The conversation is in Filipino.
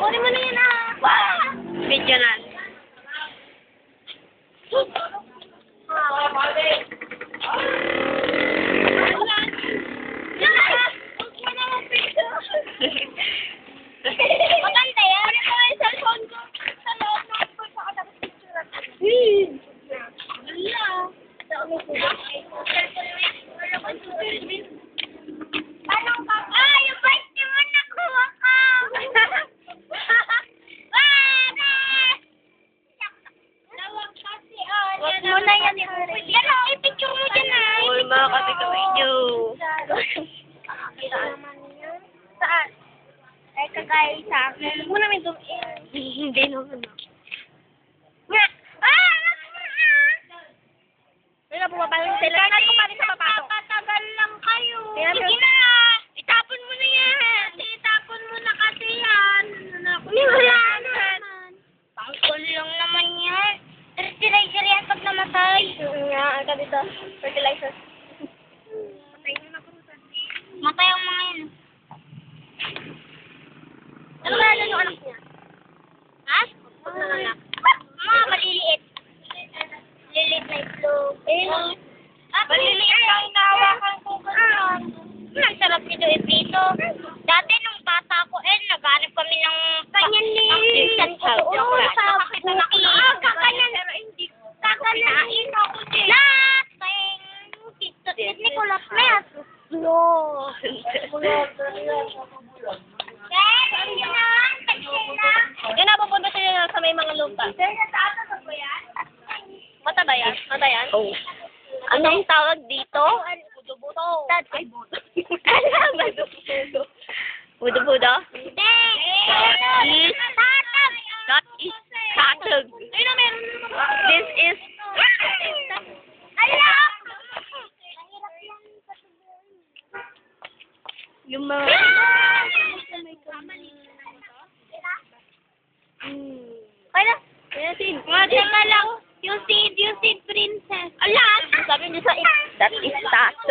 Kunin mo na yun ah. Wow! Video na. Maganda yan. Kunin mo yung cellphone ko. Sa loob ng pagkakatapos picture. Anong ka? Ah, yung bike niyo mo nakuha ka! Huwag mo na yan. Yan o, i-picture mo dyan ah. Uy, mga kapitawin nyo. Saan? Ay, kagaya sa akin. Huwag mo namin dumiin. Hindi naman. Nga! Ah! May napumapasok sila. Kaya ko pa rin sa papasok. Katagal lang kayo. Sige na! Itapon mo na yan! Itapon mo na kasi yan! Wala naman! Pangkol lang naman yan! Fertilizer yan pag namatay! Nga, ang dito. Fertilizer. Matay ang mga yan. Ano ba yung anak niya? Ha? Mga maliliit. Maliliit na itlog. Maliliit lang inahawakan ko ganyan. Ang sarap nito iprito. Dati nung bata ko, naghanap kami ng kanyan ni... Oo, sa buki. Kakanyan. Kakanain ako din. Tito Nicolas Mes. No. Yan na, pupunta sila sa may mga lupa. Mata ba yan? Mata yan? Oh. Anong tawag dito? Budo-budo. Ay, budo. Budo-budo? Hindi. That is katag. Ayun na, meron naman. This is... Ala! Yung mga... Kaya, mga lang, yung seed princess. Ala! Sabi niyo sa... That is tato.